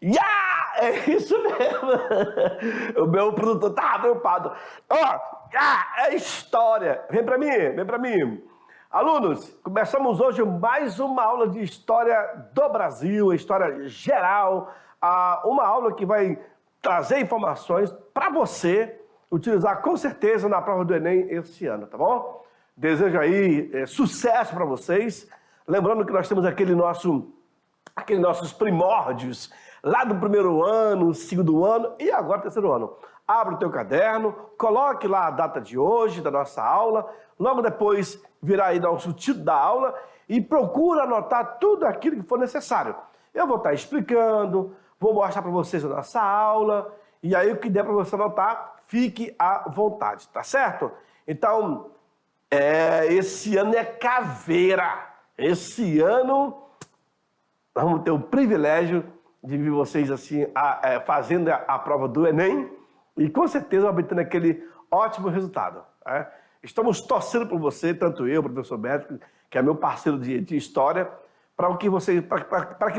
Yeah! É isso mesmo. O meu produtor tá preocupado. Ó, é história. Vem pra mim, vem pra mim. Alunos, começamos hoje mais uma aula de história do Brasil, história geral. Uma aula que vai trazer informações para você utilizar com certeza na prova do Enem esse ano, tá bom? Desejo aí sucesso para vocês. Lembrando que nós temos aqueles nossos primórdios lá do primeiro ano, segundo ano e agora terceiro ano. Abra o teu caderno, coloque lá a data de hoje da nossa aula, logo depois virá aí nosso título da aula e procura anotar tudo aquilo que for necessário. Eu vou estar explicando, vou mostrar para vocês a nossa aula e aí o que der para você anotar, fique à vontade, tá certo? Então, esse ano é caveira. Esse ano nós vamos ter o privilégio de ver vocês assim, fazendo a prova do Enem e com certeza obtendo aquele ótimo resultado. Estamos torcendo por você, tanto eu, o professor Beto, que é meu parceiro de história, para que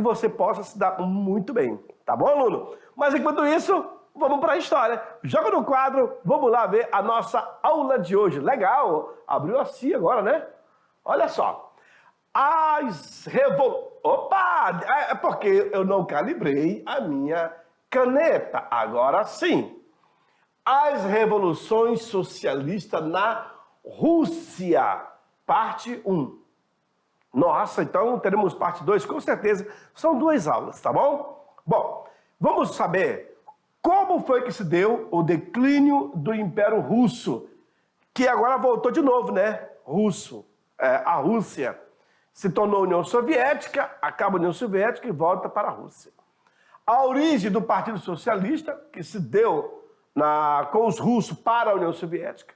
você possa se dar muito bem. Tá bom, aluno? Mas enquanto isso, vamos para a história. Joga no quadro, vamos lá ver a nossa aula de hoje. Legal, abriu assim agora, né? Olha só. Opa! É porque eu não calibrei a minha caneta. Agora sim. As revoluções socialistas na Rússia. Parte 1. Nossa, então teremos parte 2, com certeza. São 2 aulas, tá bom? Bom, vamos saber como foi que se deu o declínio do Império Russo, que agora voltou de novo, né? A Rússia se tornou União Soviética, acaba a União Soviética e volta para a Rússia. A origem do Partido Socialista, que se deu com os russos para a União Soviética.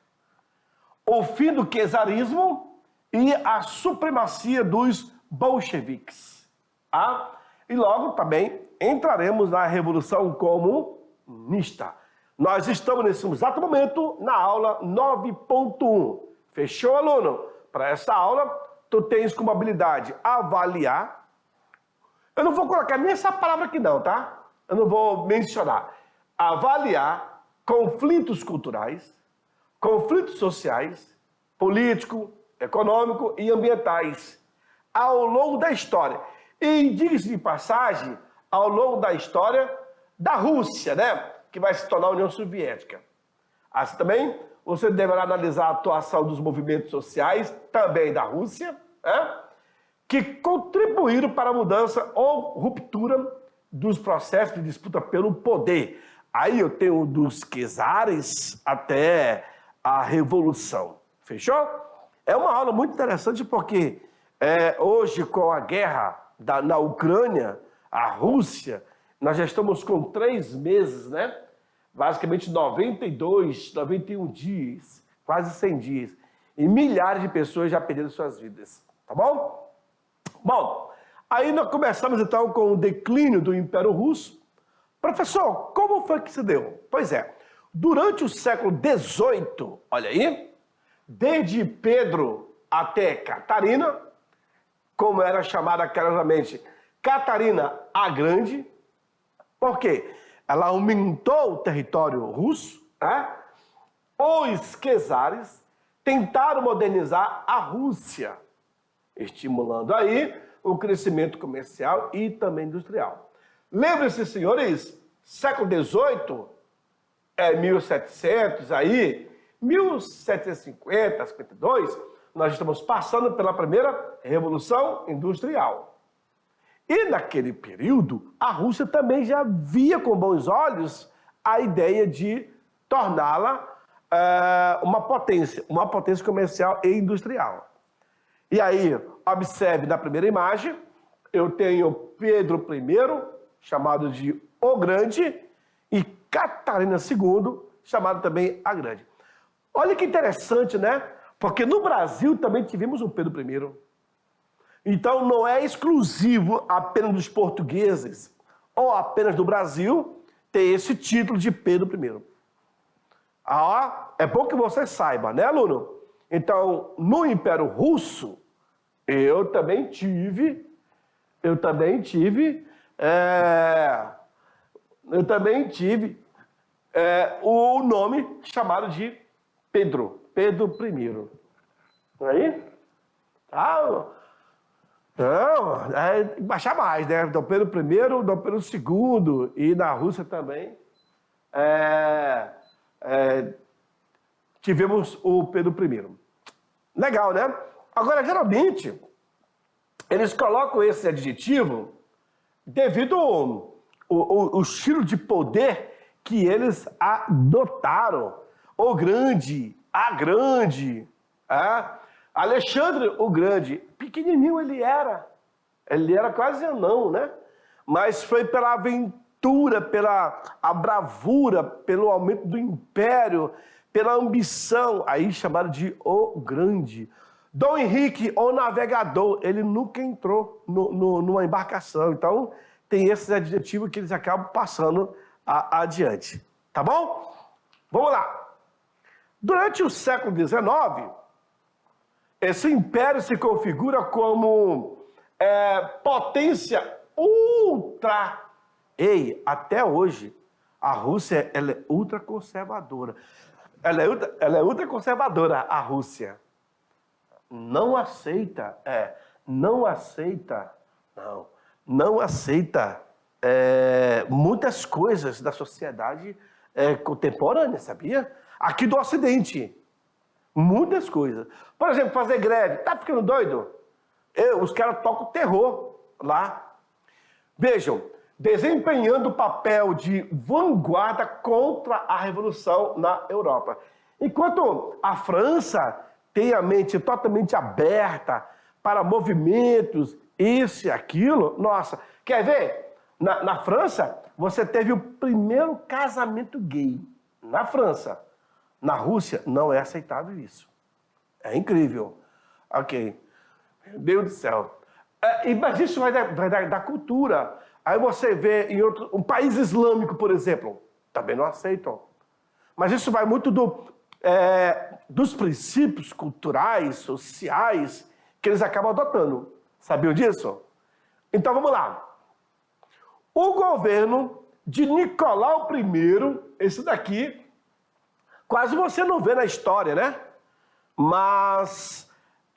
O fim do czarismo e a supremacia dos bolcheviques. E logo também entraremos na Revolução Comunista. Nós estamos nesse exato momento na aula 9.1. Fechou, aluno? Para essa aula, tu tens como habilidade avaliar. Eu não vou colocar nem essa palavra aqui não, tá? Eu não vou mencionar. Avaliar conflitos culturais, conflitos sociais, político, econômico e ambientais ao longo da história. E diga-se de passagem, ao longo da história da Rússia, né? Que vai se tornar a União Soviética. Assim também, você deverá analisar a atuação dos movimentos sociais, também da Rússia, que contribuíram para a mudança ou ruptura dos processos de disputa pelo poder. Aí eu tenho dos czares até a Revolução. Fechou? É uma aula muito interessante porque hoje, com a guerra na Ucrânia, a Rússia, nós já estamos com 3 meses, né? Basicamente 92, 91 dias, quase 100 dias. E milhares de pessoas já perderam suas vidas. Tá bom? Bom, aí nós começamos então com o declínio do Império Russo. Professor, como foi que se deu? Pois é, durante o século XVIII, olha aí, desde Pedro até Catarina, como era chamada carinhosamente Catarina a Grande, por quê? Ela aumentou o território russo, Os czares tentaram modernizar a Rússia, estimulando aí o crescimento comercial e também industrial. Lembrem-se, senhores, século XVIII, 1700, aí, 1750, 52, nós estamos passando pela primeira Revolução Industrial. E naquele período, a Rússia também já via com bons olhos a ideia de torná-la uma potência comercial e industrial. E aí, observe na primeira imagem, eu tenho Pedro I, chamado de O Grande, e Catarina II, chamado também a Grande. Olha que interessante, né? Porque no Brasil também tivemos um Pedro I. Então não é exclusivo apenas dos portugueses ou apenas do Brasil ter esse título de Pedro I. É bom que você saiba, né, aluno? Então, no Império Russo, eu também tive eu também tive o nome chamado de Pedro I. Aí? Ah, não, baixar mais, né? Dom Pedro I, Dom Pedro II, e na Rússia também tivemos o Pedro I. Legal, né? Agora, geralmente, eles colocam esse adjetivo devido ao estilo de poder que eles adotaram. O grande, a grande, Alexandre o Grande, pequenininho ele era quase anão, né? Mas foi pela aventura, pela a bravura, pelo aumento do império, pela ambição, aí chamaram de o Grande. Dom Henrique, o Navegador, ele nunca entrou numa embarcação, então tem esses adjetivos que eles acabam passando adiante, tá bom? Vamos lá. Durante o século XIX, esse império se configura como potência ultra. Até hoje, a Rússia ela é ultraconservadora. Ela é ultraconservadora, a Rússia. Não aceita muitas coisas da sociedade contemporânea, sabia? Aqui do Ocidente. Muitas coisas. Por exemplo, fazer greve. Tá ficando doido? Os caras tocam terror lá. Vejam, desempenhando o papel de vanguarda contra a Revolução na Europa. Enquanto a França tem a mente totalmente aberta para movimentos, isso e aquilo, nossa, quer ver? Na França, você teve o primeiro casamento gay. Na França. Na Rússia, não é aceitável isso. É incrível. Ok. Meu Deus do céu. Mas isso vai da cultura. Aí você vê em um país islâmico, por exemplo, também não aceitam. Mas isso vai muito dos princípios culturais, sociais, que eles acabam adotando. Sabiam disso? Então vamos lá. O governo de Nicolau I, esse daqui, quase você não vê na história, né? Mas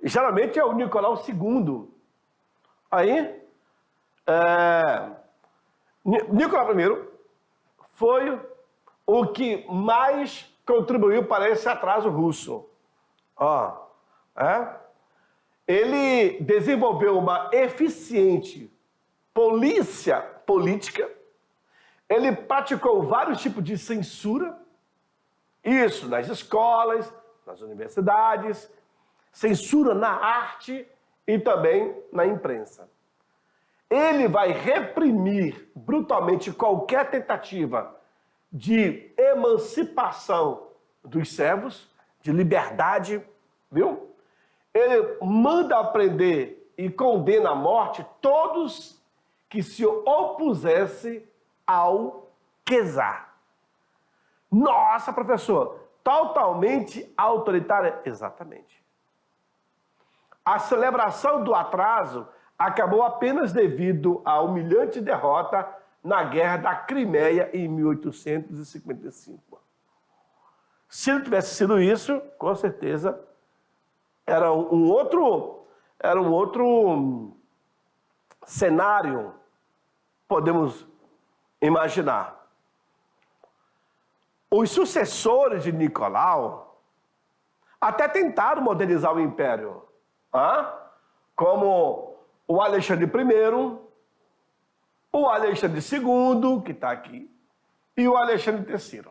geralmente é o Nicolau II. Aí, Nicolau I foi o que mais contribuiu para esse atraso russo. Ele desenvolveu uma eficiente polícia política, ele praticou vários tipos de censura, isso nas escolas, nas universidades, censura na arte e também na imprensa. Ele vai reprimir brutalmente qualquer tentativa de emancipação dos servos, de liberdade, viu? Ele manda prender e condena à morte todos que se opusessem ao czar. Nossa, professor, totalmente autoritária? Exatamente. A celebração do atraso acabou apenas devido à humilhante derrota na Guerra da Crimeia em 1855. Se não tivesse sido isso, com certeza era um outro cenário, podemos imaginar. Os sucessores de Nicolau até tentaram modernizar o império, como o Alexandre I, o Alexandre II, que está aqui, e o Alexandre III.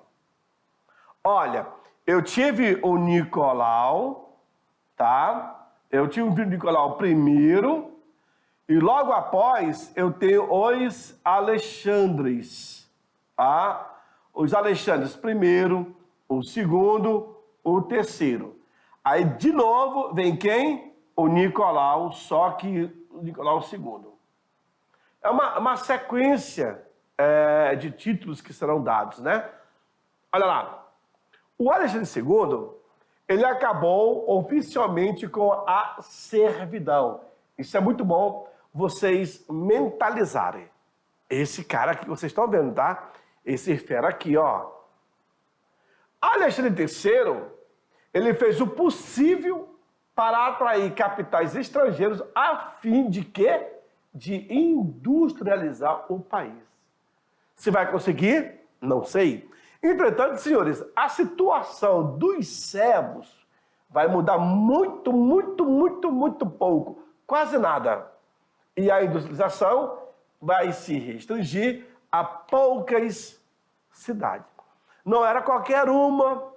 Olha, eu tive o Nicolau, tá? Eu tive o Nicolau I, e logo após eu tenho os Alexandres, tá? Os Alexandres I, o segundo, o terceiro. Aí, de novo, vem quem? O Nicolau, só que o Nicolau II. É uma sequência de títulos que serão dados, né? Olha lá. O Alexandre II, ele acabou oficialmente com a servidão. Isso é muito bom vocês mentalizarem. Esse cara que vocês estão vendo, tá? esse fera aqui, ó. Alexandre III, ele fez o possível para atrair capitais estrangeiros a fim de quê? De industrializar o país. Se vai conseguir? Não sei. Entretanto, senhores, a situação dos servos vai mudar muito, muito, muito, muito pouco. Quase nada. E a industrialização vai se restringir a poucas cidades. Não era qualquer uma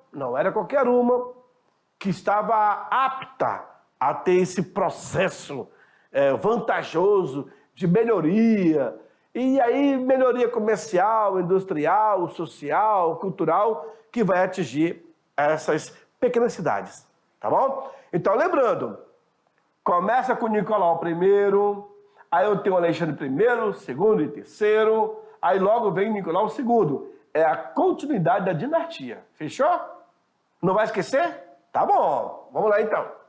que estava apta a ter esse processo vantajoso de melhoria. E aí, melhoria comercial, industrial, social, cultural, que vai atingir essas pequenas cidades, tá bom? Então, lembrando, começa com Nicolau I, aí eu tenho Alexandre I, II e III, aí logo vem Nicolau II. É a continuidade da dinastia, fechou? Não vai esquecer? Tá bom, vamos lá então.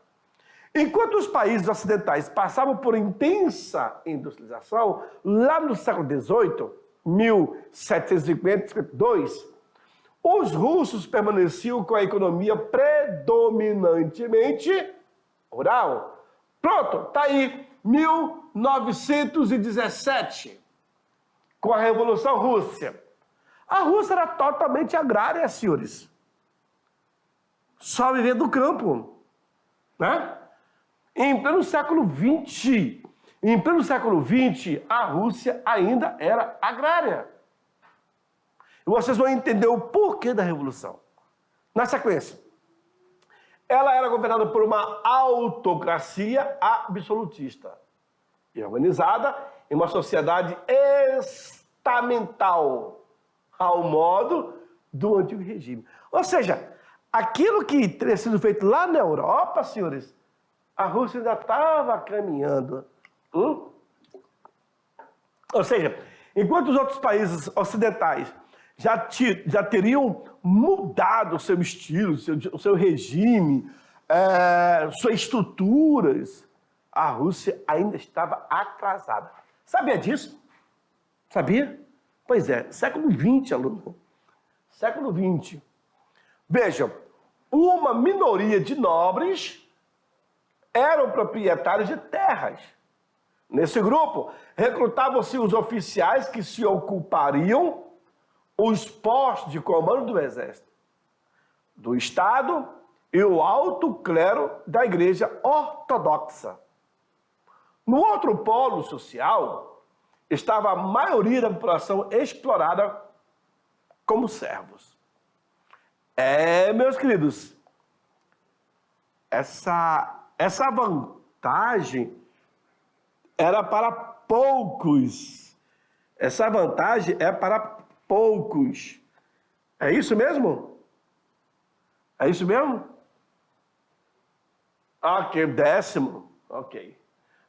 Enquanto os países ocidentais passavam por intensa industrialização, lá no século XVIII, 1750-52, os russos permaneciam com a economia predominantemente rural. Pronto, tá aí, 1917, com a Revolução Russa. A Rússia era totalmente agrária, senhores. Só viver do campo, né? Em pleno século XX, a Rússia ainda era agrária. E vocês vão entender o porquê da Revolução. Na sequência, ela era governada por uma autocracia absolutista e organizada em uma sociedade estamental, ao modo do antigo regime. Ou seja, aquilo que teria sido feito lá na Europa, senhores, a Rússia ainda estava caminhando. Ou seja, enquanto os outros países ocidentais já teriam mudado o seu estilo, o seu regime, suas estruturas, a Rússia ainda estava atrasada. Sabia disso? Sabia? Pois é, século XX, aluno. Século XX. Vejam, uma minoria de nobres eram proprietários de terras. Nesse grupo, recrutavam-se os oficiais que se ocupariam os postos de comando do exército, do Estado e o alto clero da Igreja Ortodoxa. No outro polo social, estava a maioria da população explorada como servos. Meus queridos, essa vantagem era para poucos. Essa vantagem é para poucos. É isso mesmo? É isso mesmo? Ok, 10º. Ok.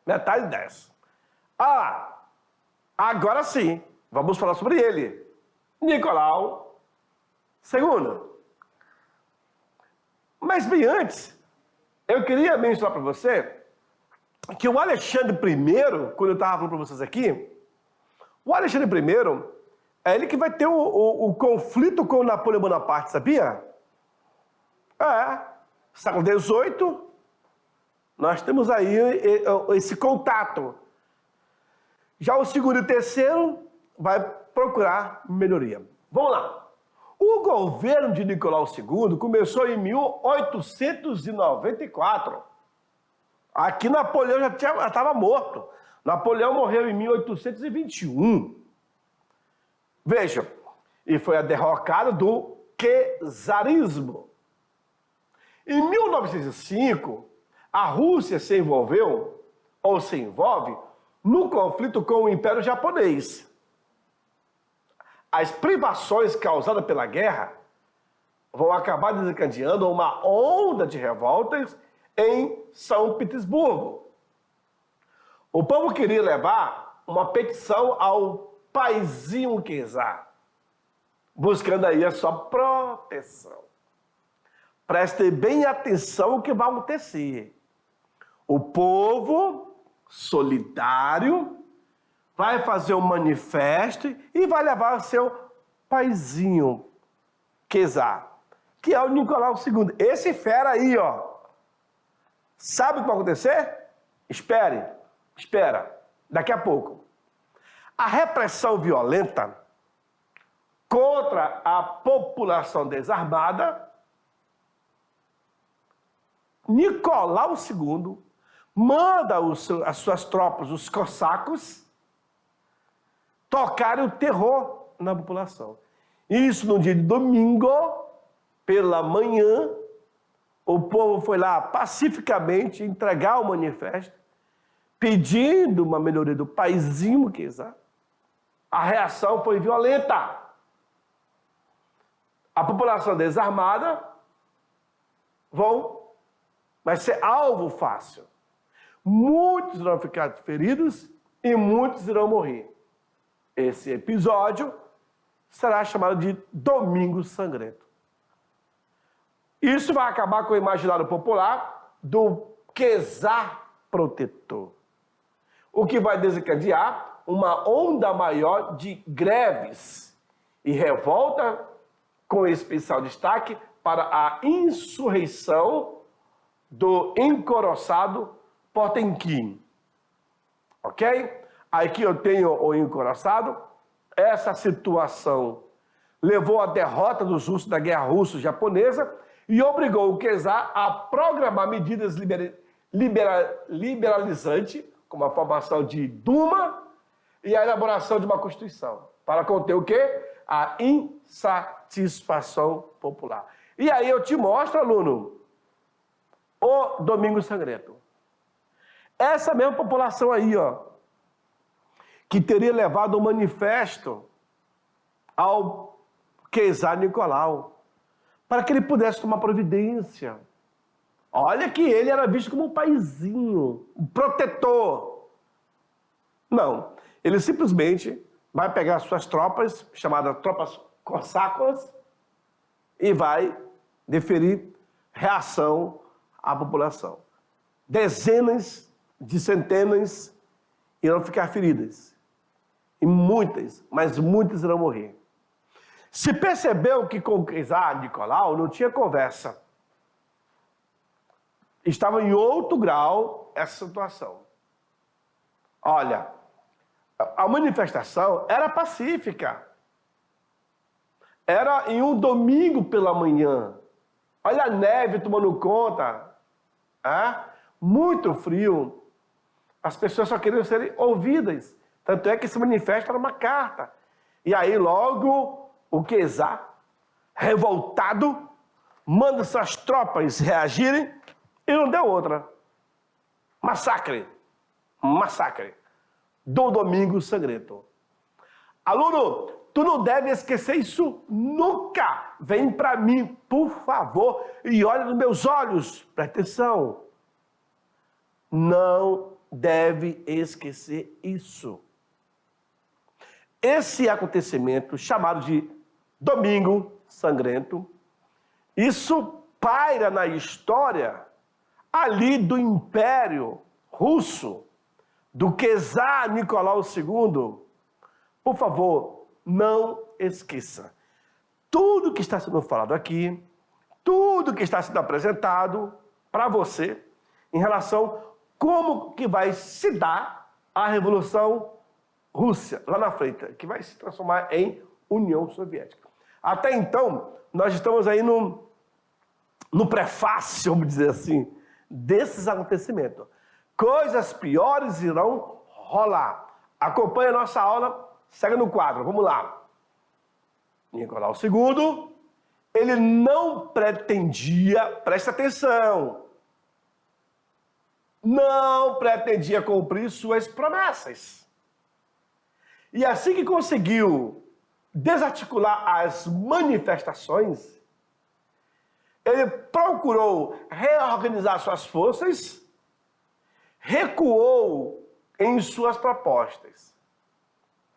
Metade 10. Agora sim, vamos falar sobre ele. Nicolau II. Mas bem antes, eu queria mencionar para você que o Alexandre I, quando eu estava falando para vocês aqui, o Alexandre I é ele que vai ter o conflito com o Napoleão Bonaparte, sabia? Século XVIII, nós temos aí esse contato. Já o segundo e terceiro vai procurar melhoria. Vamos lá. O governo de Nicolau II começou em 1894. Aqui Napoleão já estava morto. Napoleão morreu em 1821. Vejam, e foi a derrocada do czarismo. Em 1905, a Rússia se envolve no conflito com o Império Japonês. As privações causadas pela guerra vão acabar desencadeando uma onda de revoltas em São Petersburgo. O povo queria levar uma petição ao paizinho czar, buscando aí a sua proteção. Preste bem atenção ao que vai acontecer. O povo solidário vai fazer um manifesto e vai levar o seu paizinho Czar, que é o Nicolau II. Esse fera aí, ó. Sabe o que vai acontecer? Espera, daqui a pouco. A repressão violenta contra a população desarmada, Nicolau II manda as suas tropas, os cossacos, tocarem o terror na população. Isso no dia de domingo, pela manhã, o povo foi lá pacificamente entregar o manifesto, pedindo uma melhoria do paizinho Czar. A reação foi violenta. A população desarmada vai ser alvo fácil. Muitos irão ficar feridos e muitos irão morrer. Esse episódio será chamado de Domingo Sangrento. Isso vai acabar com o imaginário popular do Czar protetor, o que vai desencadear uma onda maior de greves e revolta, com especial destaque para a insurreição do encouraçado Potemkin. Ok? Aqui eu tenho o encouraçado. Essa situação levou à derrota dos russos da guerra russo-japonesa e obrigou o Czar a programar medidas liberalizantes, como a formação de Duma e a elaboração de uma Constituição, para conter o quê? A insatisfação popular. E aí eu te mostro, aluno, o Domingo Sangrento. Essa mesma população aí, ó, que teria levado o manifesto ao Czar Nicolau, para que ele pudesse tomar providência. Olha que ele era visto como um paizinho, um protetor. Não, ele simplesmente vai pegar suas tropas, chamadas tropas cossacas, e vai deferir reação à população. Dezenas de centenas irão ficar feridas. E muitas, mas muitas irão morrer. Se percebeu que com o Czar Nicolau não tinha conversa. Estava em outro grau essa situação. Olha, a manifestação era pacífica. Era em um domingo pela manhã. Olha a neve tomando conta. Muito frio. As pessoas só queriam serem ouvidas. Tanto é que esse manifesto era uma carta. E aí logo o Czar, revoltado, manda suas tropas reagirem e não deu outra. Massacre do Domingo Sangrento. Aluno, tu não deve esquecer isso nunca. Vem para mim, por favor, e olha nos meus olhos. Presta atenção. Não deve esquecer isso. Esse acontecimento, chamado de Domingo Sangrento, isso paira na história ali do Império Russo, do Czar Nicolau II. Por favor, não esqueça. Tudo que está sendo falado aqui, tudo que está sendo apresentado para você em relação a como que vai se dar a Revolução Rússia lá na frente, que vai se transformar em União Soviética. Até então, nós estamos aí no prefácio, vamos dizer assim, desses acontecimentos. Coisas piores irão rolar. Acompanhe a nossa aula, segue no quadro, vamos lá. Nicolau II, ele não pretendia, presta atenção, não pretendia cumprir suas promessas. E assim que conseguiu desarticular as manifestações, ele procurou reorganizar suas forças, recuou em suas propostas.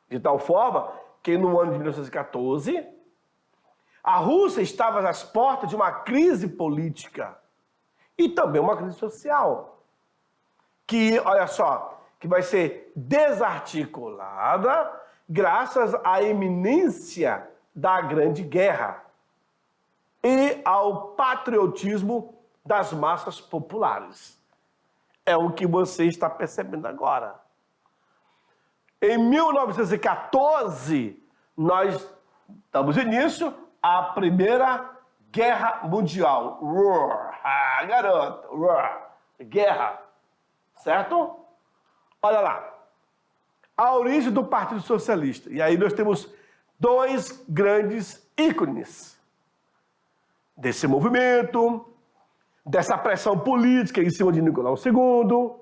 De tal forma que no ano de 1914, a Rússia estava às portas de uma crise política e também uma crise social, que, olha só, que vai ser desarticulada graças à eminência da Grande Guerra e ao patriotismo das massas populares. É o que você está percebendo agora. Em 1914, nós damos início à Primeira Guerra Mundial. Roar. Ah, garoto. Roar. Guerra. Certo? Olha lá. A origem do Partido Socialista. E aí nós temos dois grandes ícones desse movimento, dessa pressão política em cima de Nicolau II,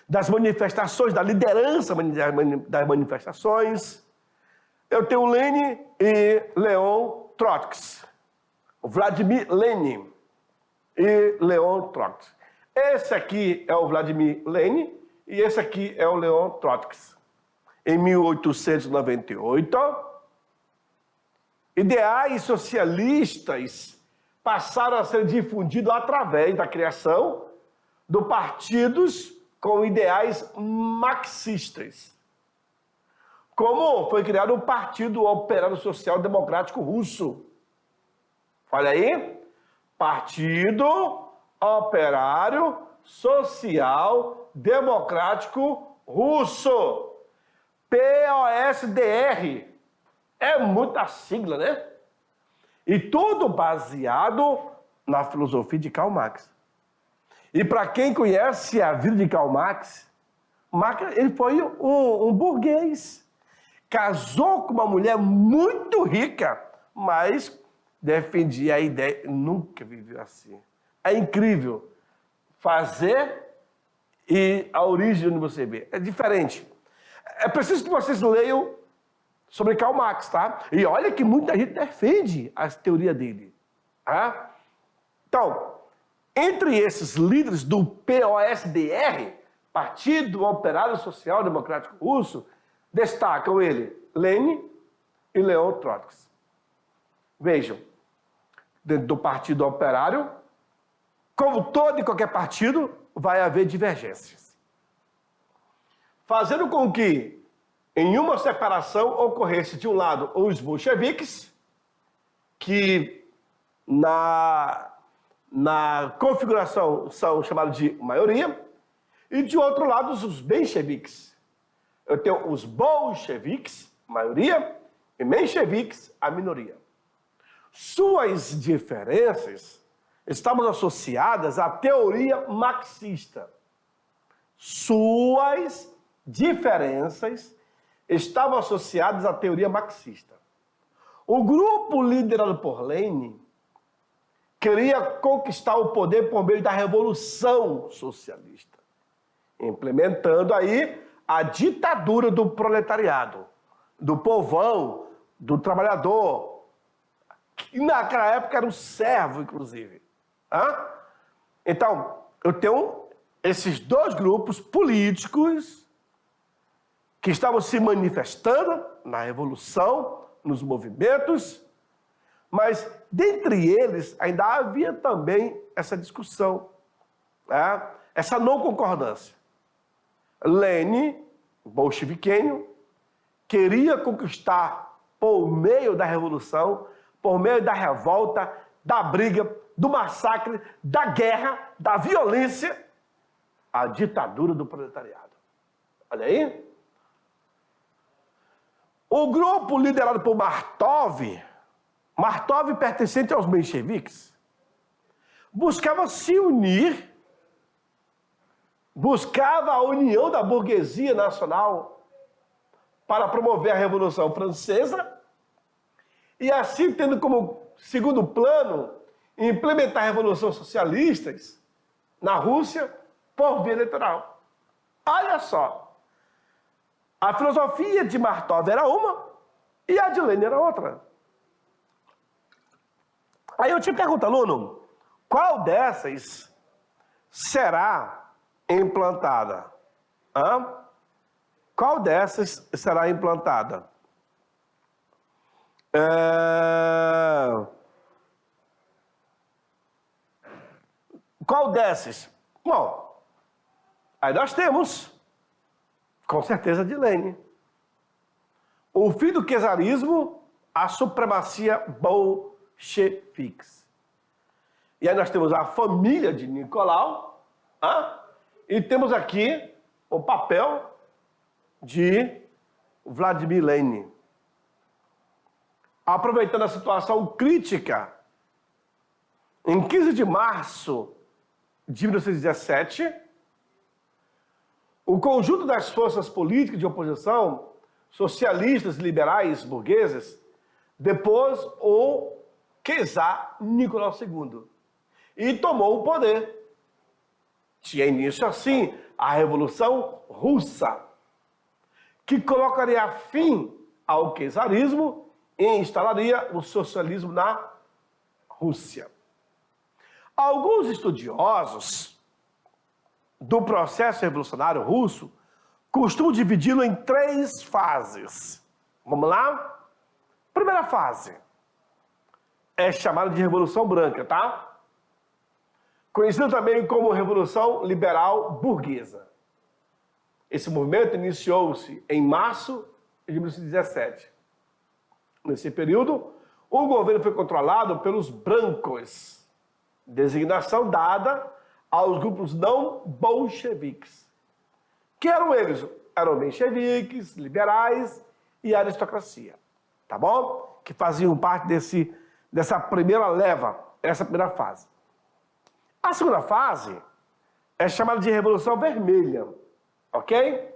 das manifestações, da liderança das manifestações. Eu tenho Lenin e Leon Trotsky. Vladimir Lenin e Leon Trotsky. Esse aqui é o Vladimir Lenin e esse aqui é o Leon Trotsky. Em 1898, ideais socialistas passaram a ser difundidos através da criação de partidos com ideais marxistas. Como foi criado o Partido Operário Social Democrático Russo. Olha aí, Partido Operário Social Democrático Russo. POSDR. É muita sigla, né? E tudo baseado na filosofia de Karl Marx. E para quem conhece a vida de Karl Marx, ele foi um burguês. Casou com uma mulher muito rica, mas defendia a ideia, nunca viveu assim. É incrível fazer e a origem onde você vê. É diferente. É preciso que vocês leiam sobre Karl Marx, tá? E olha que muita gente defende as teorias dele. Tá? Então, entre esses líderes do POSDR, Partido Operário Social Democrático Russo, destacam ele, Lenin e Leon Trotsky. Vejam, dentro do Partido Operário, como todo e qualquer partido, vai haver divergências. Fazendo com que, em uma separação, ocorresse, de um lado, os bolcheviques, que na configuração são chamados de maioria, e de outro lado, os mencheviques. Eu tenho os bolcheviques, maioria, e mencheviques, a minoria. Suas diferenças estavam associadas à teoria marxista. Suas diferenças estavam associadas à teoria marxista. O grupo liderado por Lenin queria conquistar o poder por meio da Revolução Socialista, implementando aí a ditadura do proletariado, do povão, do trabalhador, que naquela época era um servo, inclusive. Então, eu tenho esses dois grupos políticos que estavam se manifestando na Revolução, nos movimentos, mas dentre eles ainda havia também essa discussão, essa não concordância. Lenin, bolcheviquenho, queria conquistar por meio da revolução, por meio da revolta, da briga, do massacre, da guerra, da violência, a ditadura do proletariado. Olha aí. O grupo liderado por Martov pertencente aos mencheviques, buscava se unir, buscava a união da burguesia nacional para promover a Revolução Francesa e assim tendo como segundo plano implementar a Revolução Socialista na Rússia por via eleitoral. Olha só, a filosofia de Martov era uma e a de Lenin era outra. Aí eu te pergunto, aluno, qual dessas será implantada? Qual dessas será implantada? Qual dessas? Bom, aí nós temos, com certeza, de Lenin. O fim do czarismo a supremacia bolchevique. E aí nós temos a família de Nicolau, e temos aqui o papel de Vladimir Lenin. Aproveitando a situação crítica, em 15 de março de 1917, o conjunto das forças políticas de oposição, socialistas, liberais, burgueses, depôs o czar Nicolau II e tomou o poder. Tinha início, assim, a Revolução Russa, que colocaria fim ao czarismo e instalaria o socialismo na Rússia. Alguns estudiosos do processo revolucionário russo costumam dividi-lo em 3 fases. Vamos lá? Primeira fase é chamada de Revolução Branca, tá? Conhecida também como Revolução Liberal Burguesa. Esse movimento iniciou-se em março de 1917. Nesse período, o governo foi controlado pelos brancos, designação dada aos grupos não bolcheviques. Que eram eles? Eram mencheviques, liberais e aristocracia. Tá bom? Que faziam parte dessa primeira leva, essa primeira fase. A segunda fase é chamada de Revolução Vermelha, ok?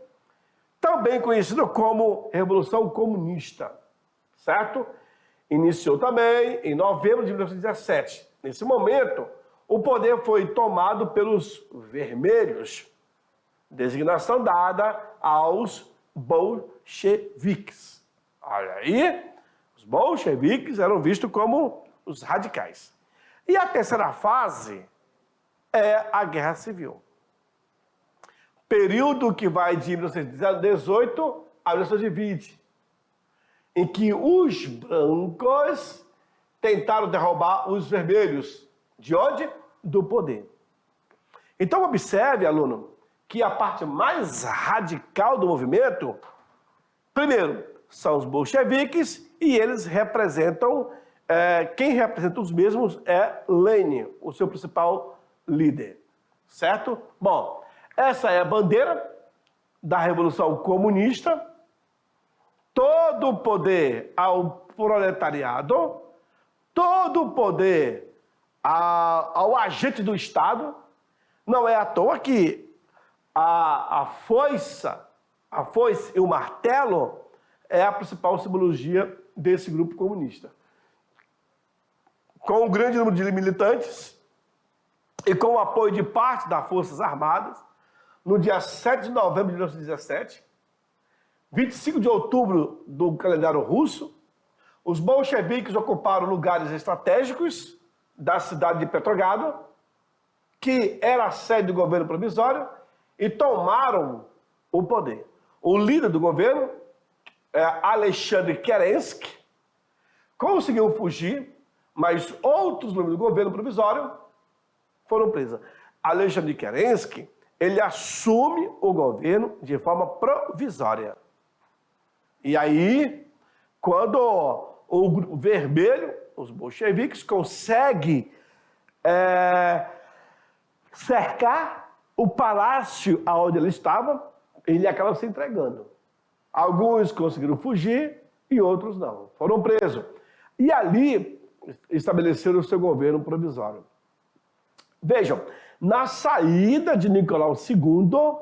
Também conhecida como Revolução Comunista, certo? Iniciou também em novembro de 1917. Nesse momento, o poder foi tomado pelos vermelhos, designação dada aos bolcheviques. Olha aí, os bolcheviques eram vistos como os radicais. E a terceira fase é a Guerra Civil. Período que vai de 1918 a 1920, em que os brancos tentaram derrubar os vermelhos. De onde? Do poder. Então observe, aluno, que a parte mais radical do movimento, primeiro, são os bolcheviques e eles representam, quem representa os mesmos é Lenin, o seu principal líder, certo? Bom, essa é a bandeira da Revolução Comunista, todo o poder ao proletariado, todo o poder ao agente do Estado. Não é à toa que a foice e o martelo é a principal simbologia desse grupo comunista. Com um grande número de militantes e com o apoio de parte das Forças Armadas, no dia 7 de novembro de 1917, 25 de outubro do calendário russo, os bolcheviques ocuparam lugares estratégicos da cidade de Petrogrado, que era a sede do governo provisório, e tomaram o poder. O líder do governo, Alexandre Kerensky, conseguiu fugir, mas outros membros do governo provisório foram presos. Alexandre Kerensky, ele assume o governo de forma provisória. E aí, quando o grupo vermelho, os bolcheviques, conseguem cercar o palácio onde ele estava, ele acaba se entregando. Alguns conseguiram fugir e outros não. Foram presos. E ali estabeleceram o seu governo provisório. Vejam, na saída de Nicolau II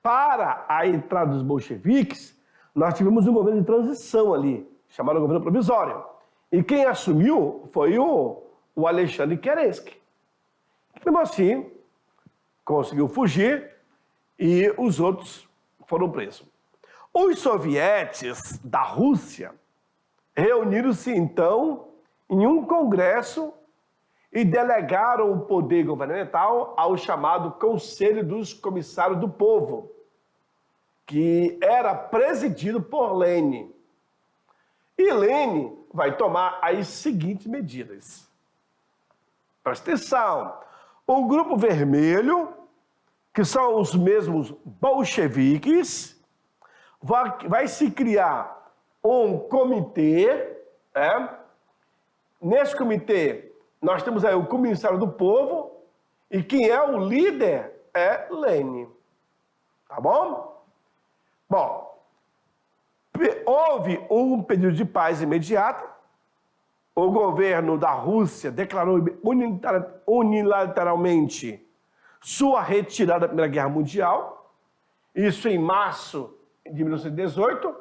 para a entrada dos bolcheviques, nós tivemos um governo de transição ali, chamado governo provisório. E quem assumiu foi o Alexandre Kerensky. Mesmo assim, conseguiu fugir e os outros foram presos. Os sovietes da Rússia reuniram-se, então, em um congresso e delegaram o poder governamental ao chamado Conselho dos Comissários do Povo, que era presidido por Lenin. E Lenin vai tomar as seguintes medidas. Presta atenção. O Grupo Vermelho, que são os mesmos bolcheviques, vai se criar um comitê. Nesse comitê, nós temos aí o comissário do povo, e quem é o líder é Lênin. Tá bom? Bom, houve um período de paz imediata. O governo da Rússia declarou unilateralmente sua retirada da Primeira Guerra Mundial. Isso em março de 1918.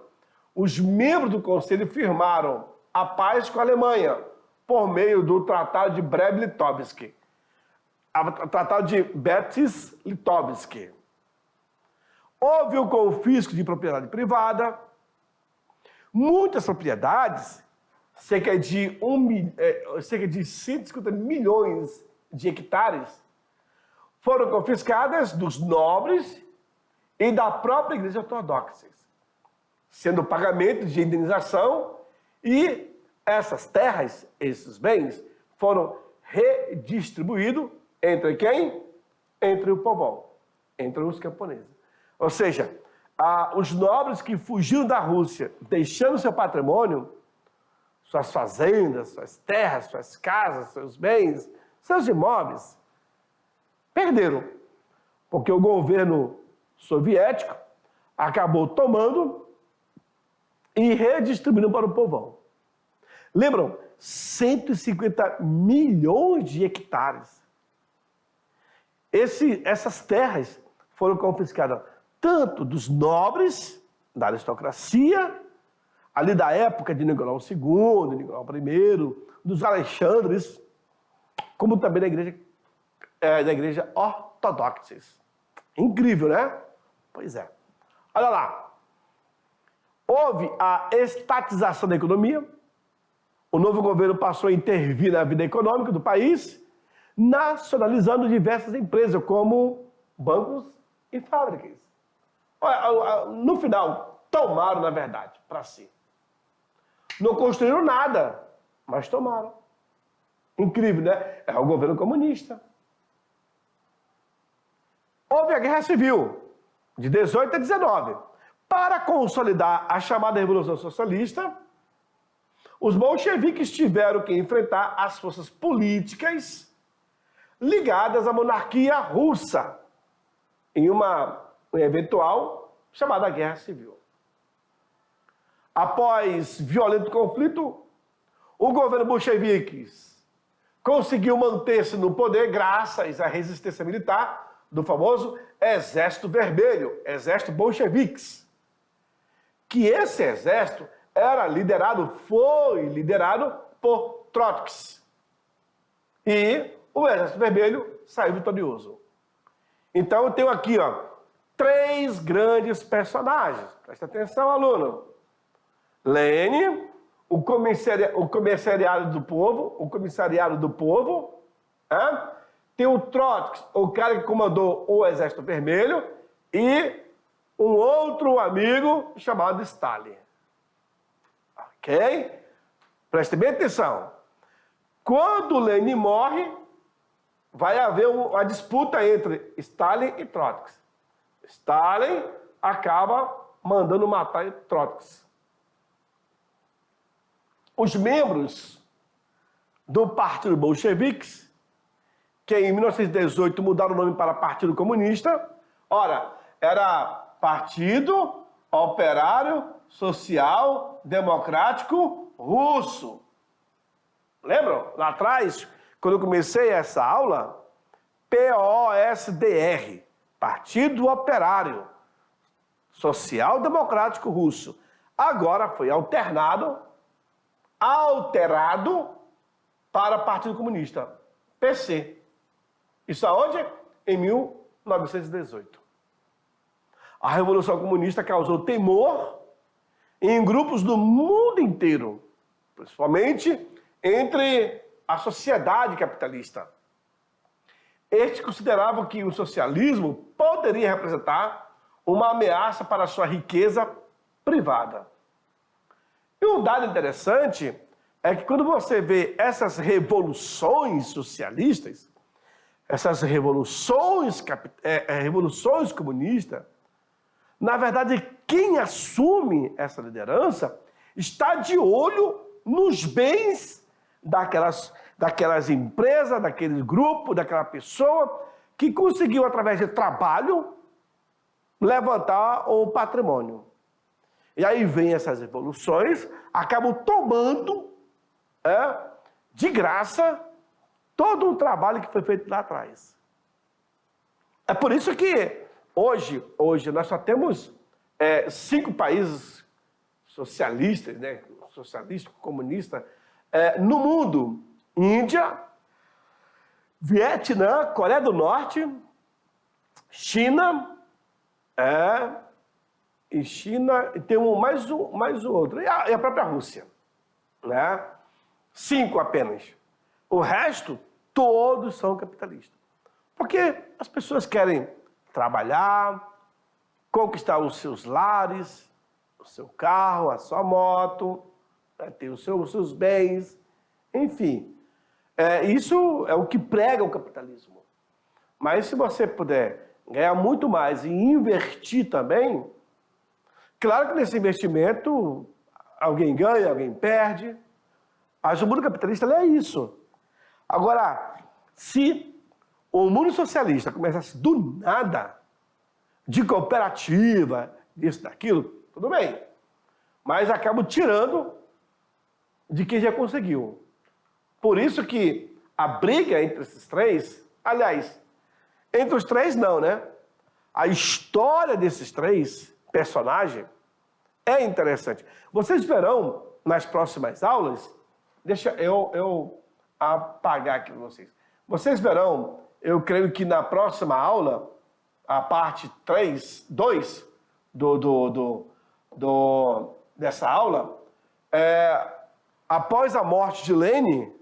Os membros do Conselho firmaram a paz com a Alemanha por meio do Tratado de Brest-Litovsk. O Tratado de Brest-Litovsk. Houve o confisco de propriedade privada. Muitas propriedades, cerca de 150 milhões de hectares, foram confiscadas dos nobres e da própria Igreja Ortodoxa, sendo pagamento de indenização, e essas terras, esses bens, foram redistribuídos entre quem? Entre o povão, entre os camponeses. Ou seja, os nobres que fugiram da Rússia, deixando seu patrimônio, suas fazendas, suas terras, suas casas, seus bens, seus imóveis, perderam, porque o governo soviético acabou tomando e redistribuindo para o povão. Lembram? 150 milhões de hectares. Essas terras foram confiscadas tanto dos nobres, da aristocracia, ali da época de Nicolau II, Nicolau I, dos Alexandres, como também da igreja ortodoxa. Incrível, né? Pois é. Olha lá. Houve a estatização da economia. O novo governo passou a intervir na vida econômica do país, nacionalizando diversas empresas, como bancos e fábricas. No final, tomaram, na verdade, para si. Não construíram nada, mas tomaram. Incrível, né? É o governo comunista. Houve a Guerra Civil, de 18 a 19. Para consolidar a chamada Revolução Socialista, os bolcheviques tiveram que enfrentar as forças políticas ligadas à monarquia russa em uma eventual chamada Guerra Civil. Após violento conflito, o governo bolchevique conseguiu manter-se no poder graças à resistência militar do famoso Exército Vermelho, Exército Bolcheviques, que esse exército foi liderado por Trotsky. E o Exército Vermelho saiu vitorioso. Então eu tenho aqui, 3 grandes personagens. Presta atenção, aluno. Lênin, o comissariado do povo, tem o Trotsky, o cara que comandou o Exército Vermelho, e um outro amigo chamado Stalin. Ok? Preste bem atenção. Quando Lênin morre, vai haver uma disputa entre Stalin e Trotsky. Stalin acaba mandando matar Trotsky. Os membros do Partido Bolcheviques, que em 1918 mudaram o nome para Partido Comunista, era Partido Operário Social Democrático Russo. Lembram? Lá atrás, quando eu comecei essa aula, POSDR, Partido Operário Social Democrático Russo. Agora foi alterado para Partido Comunista, PC. Isso aonde? Em 1918. A Revolução Comunista causou temor em grupos do mundo inteiro, principalmente entre a sociedade capitalista. Estes consideravam que o socialismo poderia representar uma ameaça para a sua riqueza privada. E um dado interessante é que quando você vê essas revoluções socialistas, essas revoluções comunistas, na verdade, quem assume essa liderança está de olho nos bens daquelas empresas, daquele grupo, daquela pessoa que conseguiu, através de trabalho, levantar o patrimônio. E aí vem essas revoluções, acabam tomando de graça todo um trabalho que foi feito lá atrás. É por isso que hoje nós só temos 5 países socialistas, né? Socialista, comunista, no mundo: Índia, Vietnã, Coreia do Norte, China, e China, e tem mais um outro, e a própria Rússia, né? 5 apenas. O resto, todos são capitalistas. Porque as pessoas querem trabalhar, conquistar os seus lares, o seu carro, a sua moto, ter os seus bens, enfim. Isso é o que prega o capitalismo. Mas se você puder ganhar muito mais e investir também, claro que nesse investimento alguém ganha, alguém perde, mas o mundo capitalista é isso. Agora, se o mundo socialista começasse do nada, de cooperativa, disso, daquilo, tudo bem. Mas acaba tirando de quem já conseguiu. Por isso que a briga entre esses 3, aliás, entre os 3 não, né? A história desses 3 personagens é interessante. Vocês verão nas próximas aulas, deixa eu apagar aqui para vocês. Vocês verão, eu creio que na próxima aula, a parte 2 dessa aula, após a morte de Lênin,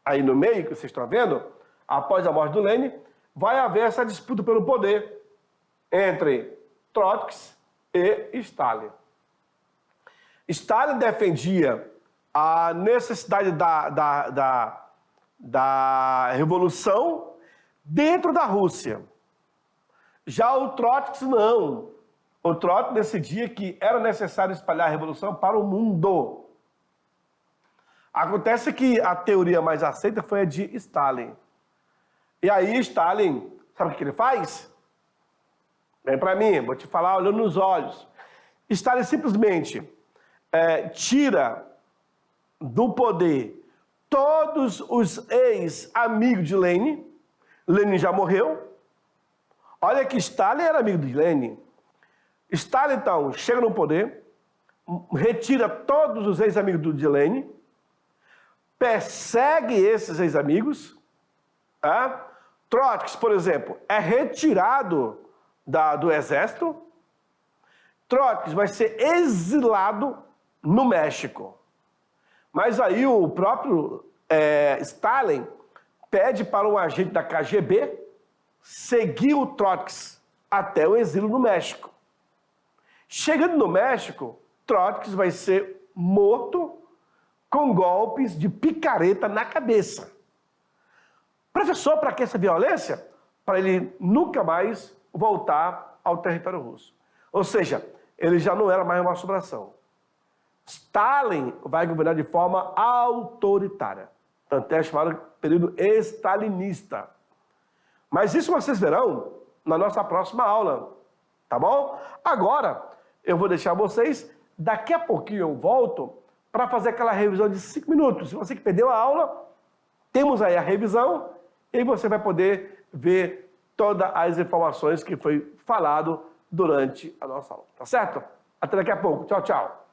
aí no meio, que vocês estão vendo, após a morte do Lênin, vai haver essa disputa pelo poder entre Trotsky e Stalin. Stalin defendia a necessidade da revolução dentro da Rússia. Já o Trotsky não. O Trotsky decidia que era necessário espalhar a revolução para o mundo. Acontece que a teoria mais aceita foi a de Stalin. E aí Stalin, sabe o que ele faz? Vem para mim, vou te falar olhando nos olhos. Stalin simplesmente tira do poder todos os ex-amigos de Lenin. Lenin já morreu. Olha que Stalin era amigo de Lenin. Stalin, então, chega no poder, retira todos os ex-amigos de Lenin, persegue esses ex-amigos. Trotsky, por exemplo, é retirado do exército. Trotsky vai ser exilado no México. Mas aí o próprio Stalin pede para um agente da KGB seguir o Trotsky até o exílio no México. Chegando no México, Trotsky vai ser morto com golpes de picareta na cabeça. Professor, para que essa violência? Para ele nunca mais voltar ao território russo. Ou seja, ele já não era mais uma assombração. Stalin vai governar de forma autoritária. Tanto é chamado período stalinista. Mas isso vocês verão na nossa próxima aula, tá bom? Agora, eu vou deixar vocês, daqui a pouquinho eu volto para fazer aquela revisão de 5 minutos. Se você que perdeu a aula, temos aí a revisão e você vai poder ver todas as informações que foi falado durante a nossa aula, tá certo? Até daqui a pouco. Tchau, tchau.